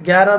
12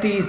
30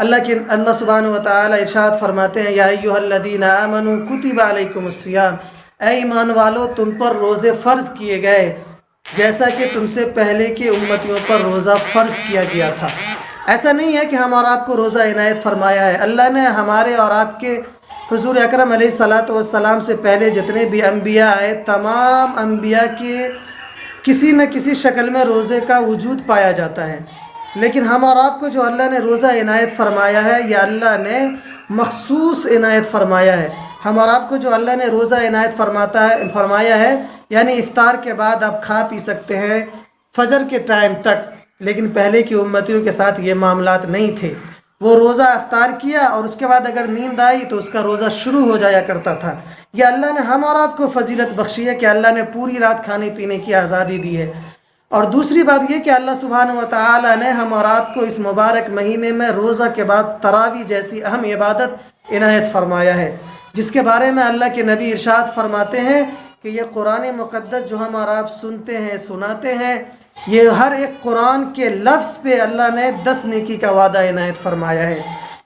اللہ سبحانہ و تعالی ارشاد فرماتے ہیں، یا ایھا آمنوا کتب علیکم الصیام، اے ایمان والو تم پر روزے فرض کیے گئے جیسا کہ تم سے پہلے کے امتیوں پر روزہ فرض کیا گیا تھا۔ ایسا نہیں ہے کہ ہم اور آپ کو روزہ عنایت فرمایا ہے، اللہ نے ہمارے اور آپ کے حضور اکرم علیہ الصلاۃ والسلام سے پہلے جتنے بھی انبیاء آئے، تمام انبیاء کے کسی نہ کسی شکل میں روزے کا وجود پایا جاتا ہے، لیکن ہم اور آپ کو جو اللہ نے روزہ عنایت فرمایا ہے یہ اللہ نے مخصوص عنایت فرمایا ہے۔ ہم اور آپ کو جو اللہ نے روزہ عنایت فرمایا ہے، یعنی افطار کے بعد آپ کھا پی سکتے ہیں فجر کے ٹائم تک، لیکن پہلے کی امتیوں کے ساتھ یہ معاملات نہیں تھے۔ وہ روزہ افطار کیا اور اس کے بعد اگر نیند آئی تو اس کا روزہ شروع ہو جایا کرتا تھا۔ یہ اللہ نے ہم اور آپ کو فضیلت بخشی ہے کہ اللہ نے پوری رات کھانے پینے کی آزادی دی ہے۔ اور دوسری بات یہ کہ اللہ سبحانہ و تعالی نے ہم اور آپ کو اس مبارک مہینے میں روزہ کے بعد تراویح جیسی اہم عبادت عنایت فرمایا ہے، جس کے بارے میں اللہ کے نبی ارشاد فرماتے ہیں کہ یہ قرآن مقدس جو ہم اور آپ سنتے ہیں سناتے ہیں، یہ ہر ایک قرآن کے لفظ پہ اللہ نے 10 نیکی کا وعدہ عنایت فرمایا ہے۔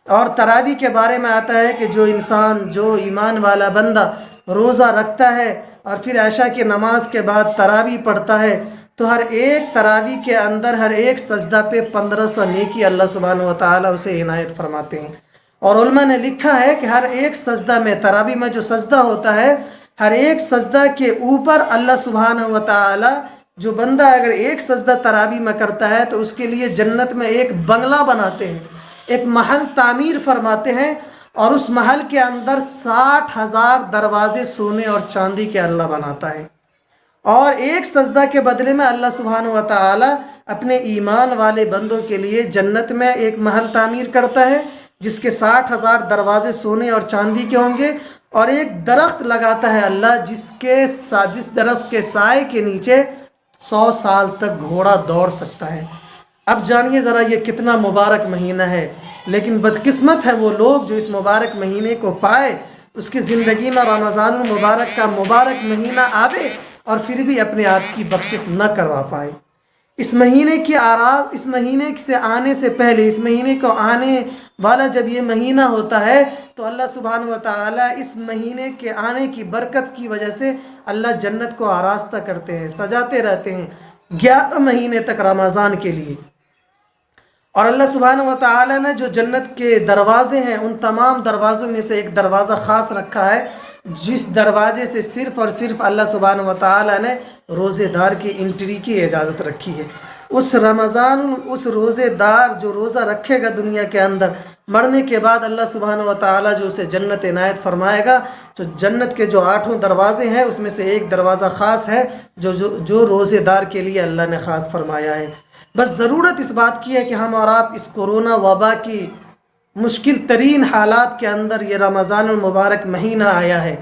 اور تراویح کے بارے میں آتا ہے کہ جو انسان، جو ایمان والا بندہ روزہ رکھتا ہے اور پھر عشاء کی نماز کے بعد تراویح پڑھتا ہے تو ہر ایک تراویح کے اندر ہر ایک سجدہ پہ 1500 نیکی اللہ سبحانہ و تعالیٰ اسے عنایت فرماتے ہیں۔ اور علماء نے لکھا ہے کہ ہر ایک سجدہ میں، تراویح میں جو سجدہ ہوتا ہے، ہر ایک سجدہ کے اوپر اللہ سبحانہ و تعالیٰ، جو بندہ اگر ایک سجدہ تراویح میں کرتا ہے تو اس کے لیے جنت میں ایک بنگلہ بناتے ہیں، ایک محل تعمیر فرماتے ہیں، اور اس محل کے اندر 60,000 دروازے سونے اور چاندی کے اللہ بناتا ہے۔ اور ایک سجدہ کے بدلے میں اللہ سبحانہ و تعالی اپنے ایمان والے بندوں کے لیے جنت میں ایک محل تعمیر کرتا ہے جس کے 60,000 دروازے سونے اور چاندی کے ہوں گے، اور ایک درخت لگاتا ہے اللہ جس درخت کے سائے کے نیچے 100 سال تک گھوڑا دوڑ سکتا ہے۔ اب جانیے ذرا یہ کتنا مبارک مہینہ ہے، لیکن بدقسمت ہے وہ لوگ جو اس مبارک مہینے کو پائے، اس کی زندگی میں رمضان المبارک کا مبارک مہینہ آوے اور پھر بھی اپنے آپ کی بخشش نہ کروا پائے۔ اس مہینے کی اس مہینے سے آنے سے پہلے، اس مہینے کو آنے والا جب یہ مہینہ ہوتا ہے تو اللہ سبحانہ و تعالیٰ اس مہینے کے آنے کی برکت کی وجہ سے اللہ جنت کو آراستہ کرتے ہیں، سجاتے رہتے ہیں 11 مہینے تک رمضان کے لیے۔ اور اللہ سبحانہ و تعالیٰ نے جو جنت کے دروازے ہیں ان تمام دروازوں میں سے ایک دروازہ خاص رکھا ہے، جس دروازے سے صرف اور صرف اللہ سبحانہ و تعالیٰ نے روزے دار کی انٹری کی اجازت رکھی ہے۔ اس روزے دار جو روزہ رکھے گا دنیا کے اندر، مرنے کے بعد اللہ سبحانہ و تعالیٰ جو اسے جنت عنایت فرمائے گا۔ تو جنت کے جو 8 دروازے ہیں اس میں سے ایک دروازہ خاص ہے جو روزے دار کے لیے اللہ نے خاص فرمایا ہے۔ بس ضرورت اس بات کی ہے کہ ہم اور آپ اس کورونا وبا کی مشکل ترین حالات کے اندر یہ رمضان المبارک مہینہ آیا ہے،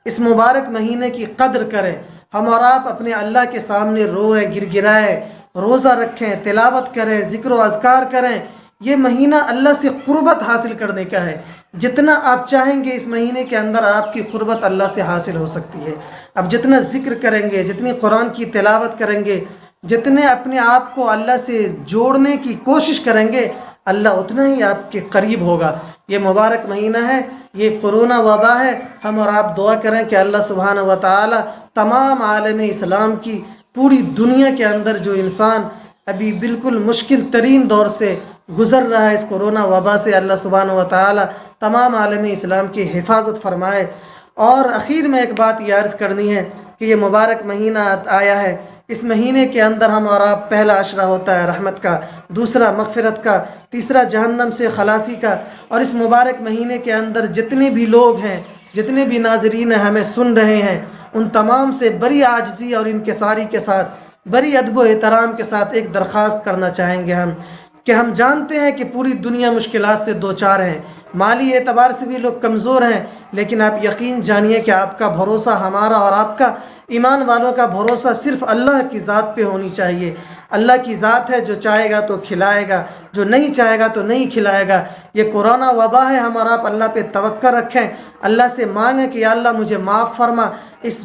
اس مبارک مہینے کی قدر کریں۔ ہم اور آپ اپنے اللہ کے سامنے روئیں، گر گرائیں، روزہ رکھیں، تلاوت کریں، ذکر و اذکار کریں۔ یہ مہینہ اللہ سے قربت حاصل کرنے کا ہے۔ جتنا آپ چاہیں گے اس مہینے کے اندر آپ کی قربت اللہ سے حاصل ہو سکتی ہے۔ اب جتنا ذکر کریں گے، جتنی قرآن کی تلاوت کریں گے، جتنے اپنے آپ کو اللہ سے جوڑنے کی کوشش کریں گے، اللہ اتنا ہی آپ کے قریب ہوگا۔ یہ مبارک مہینہ ہے، یہ کورونا وبا ہے۔ ہم اور آپ دعا کریں کہ اللہ سبحانہ و تعالی تمام عالم اسلام کی، پوری دنیا کے اندر جو انسان ابھی بالکل مشکل ترین دور سے گزر رہا ہے اس کورونا وبا سے، اللہ سبحانہ و تعالی تمام عالم اسلام کی حفاظت فرمائے۔ اور اخیر میں ایک بات یہ عرض کرنی ہے کہ یہ مبارک مہینہ آیا ہے، اس مہینے کے اندر ہم اور آپ پہلا عشرہ ہوتا ہے رحمت کا، دوسرا مغفرت کا، تیسرا جہنم سے خلاصی کا۔ اور اس مبارک مہینے کے اندر جتنے بھی لوگ ہیں، جتنے بھی ناظرین ہمیں سن رہے ہیں، ان تمام سے بڑی عاجزی اور انکساری کے ساتھ، بڑی ادب و احترام کے ساتھ ایک درخواست کرنا چاہیں گے کہ ہم جانتے ہیں کہ پوری دنیا مشکلات سے دوچار ہیں، مالی اعتبار سے بھی لوگ کمزور ہیں، لیکن آپ یقین جانیے کہ آپ کا بھروسہ، ہمارا اور آپ کا، ایمان والوں کا بھروسہ صرف اللہ کی ذات پہ ہونی چاہیے۔ اللہ کی ذات ہے، جو چاہے گا تو کھلائے گا، جو نہیں چاہے گا تو نہیں کھلائے گا۔ یہ کورونا وبا ہے، ہم اور آپ اللہ پہ توکل رکھیں، اللہ سے مانگیں کہ یا اللہ مجھے معاف فرما، اس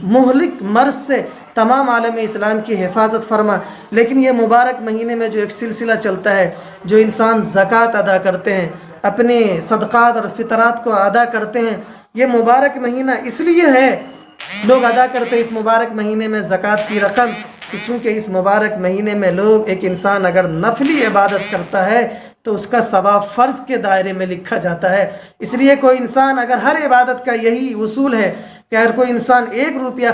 مہلک مرض سے تمام عالم اسلام کی حفاظت فرما۔ لیکن یہ مبارک مہینے میں جو ایک سلسلہ چلتا ہے، جو انسان زکوٰۃ ادا کرتے ہیں، اپنے صدقات اور فطرات کو ادا کرتے ہیں، یہ مبارک مہینہ اس لیے ہے لوگ ادا کرتے ہیں اس مبارک مہینے میں زکوٰۃ کی رقم، کہ چونکہ اس مبارک مہینے میں لوگ، ایک انسان اگر نفلی عبادت کرتا ہے تو اس کا ثواب فرض کے دائرے میں لکھا جاتا ہے۔ اس لیے کوئی انسان، اگر ہر عبادت کا یہی اصول ہے کہ اگر کوئی انسان 1 روپیہ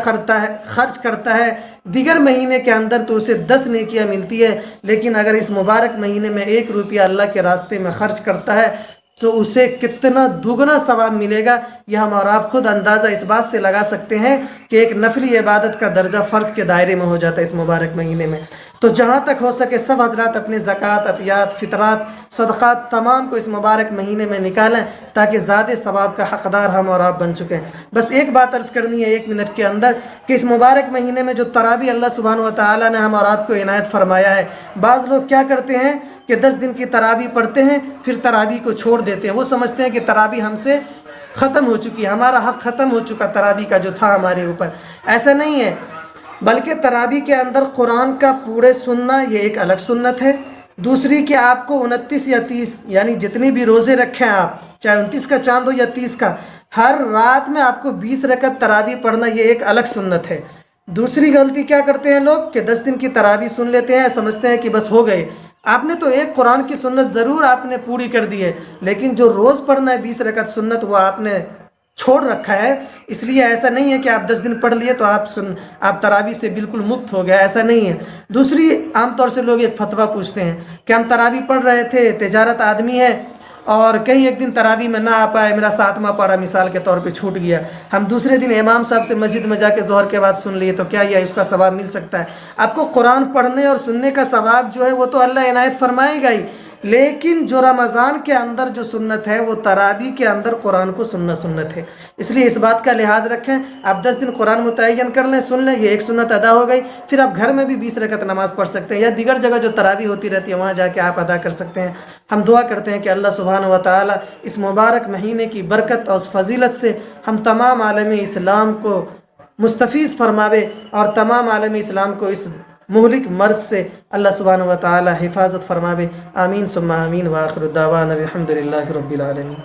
خرچ کرتا ہے دیگر مہینے کے اندر تو اسے 10 نیکیاں ملتی ہے، لیکن اگر اس مبارک مہینے میں 1 روپیہ اللہ کے راستے میں خرچ کرتا ہے تو اسے کتنا دگنا ثواب ملے گا، یہ ہم اور آپ خود اندازہ اس بات سے لگا سکتے ہیں کہ ایک نفلی عبادت کا درجہ فرض کے دائرے میں ہو جاتا ہے اس مبارک مہینے میں۔ تو جہاں تک ہو سکے سب حضرات اپنے زکوٰۃ، عطیات، فطرات، صدقات تمام کو اس مبارک مہینے میں نکالیں تاکہ زیادہ ثواب کا حقدار ہم اور آپ بن چکیں۔ بس ایک بات عرض کرنی ہے 1 منٹ کے اندر، کہ اس مبارک مہینے میں جو تراویح اللہ سبحانہ و تعالیٰ نے ہم اور آپ کو عنایت فرمایا ہے، بعض لوگ کیا کرتے ہیں کہ 10 دن کی تراویح پڑھتے ہیں پھر تراویح کو چھوڑ دیتے ہیں۔ وہ سمجھتے ہیں کہ تراویح ہم سے ختم ہو چکی ہے، ہمارا حق ختم ہو چکا تراویح کا جو تھا ہمارے اوپر۔ ایسا نہیں ہے، بلکہ تراویح کے اندر قرآن کا پورے سننا یہ ایک الگ سنت ہے۔ دوسری کہ آپ کو 29 یا 30 یعنی جتنے بھی روزے رکھیں آپ، چاہے 29 کا چاند ہو یا 30 کا، ہر رات میں آپ کو 20 رکعت تراویح پڑھنا یہ ایک الگ سنت ہے۔ دوسری غلطی کیا کرتے ہیں لوگ کہ 10 دن کی تراویح سن لیتے ہیں، سمجھتے ہیں کہ بس ہو گئے، آپ نے تو ایک قرآن کی سنت ضرور آپ نے پوری کر دی ہے، لیکن جو روز پڑھنا ہے 20 رکعت سنت وہ آپ نے چھوڑ رکھا ہے۔ اس لیے ایسا نہیں ہے کہ آپ 10 دن پڑھ لیے تو آپ تراویح سے بالکل مکت ہو گیا، ایسا نہیں ہے۔ دوسری عام طور سے لوگ ایک فتویٰ پوچھتے ہیں کہ ہم تراویح پڑھ رہے تھے، تجارت آدمی ہے اور کہیں ایک دن تراویح میں نہ آ پائے، میرا 7واں پارہ مثال کے طور پہ چھوٹ گیا، ہم دوسرے دن امام صاحب سے مسجد میں جا کے ظہر کے بعد سن لیے، تو کیا یہ اس کا ثواب مل سکتا ہے؟ آپ کو قرآن پڑھنے اور سننے کا ثواب جو ہے وہ تو اللہ عنایت فرمائے گا ہی، لیکن جو رمضان کے اندر جو سنت ہے وہ تراویح کے اندر قرآن کو سننا سنت ہے۔ اس لیے اس بات کا لحاظ رکھیں، آپ 10 دن قرآن متعین کر لیں، سن لیں، یہ ایک سنت ادا ہو گئی، پھر آپ گھر میں بھی 20 رکعت نماز پڑھ سکتے ہیں، یا دیگر جگہ جو تراویح ہوتی رہتی ہے وہاں جا کے آپ ادا کر سکتے ہیں۔ ہم دعا کرتے ہیں کہ اللہ سبحانہ و تعالی اس مبارک مہینے کی برکت اور اس فضیلت سے ہم تمام عالم اسلام کو مستفیض فرماوے، اور تمام عالم اسلام کو اس مہلک مرض سے اللہ سبحانہ و تعالی حفاظت فرماوے۔ آمین ثم آمین، وآخر الدعوانا الحمد للہ رب العالمین۔